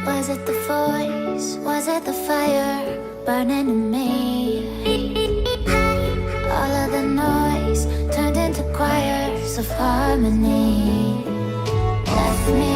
Was it the voice? Was it the fire burning in me? All of the noise turned into choirs of harmony. Left me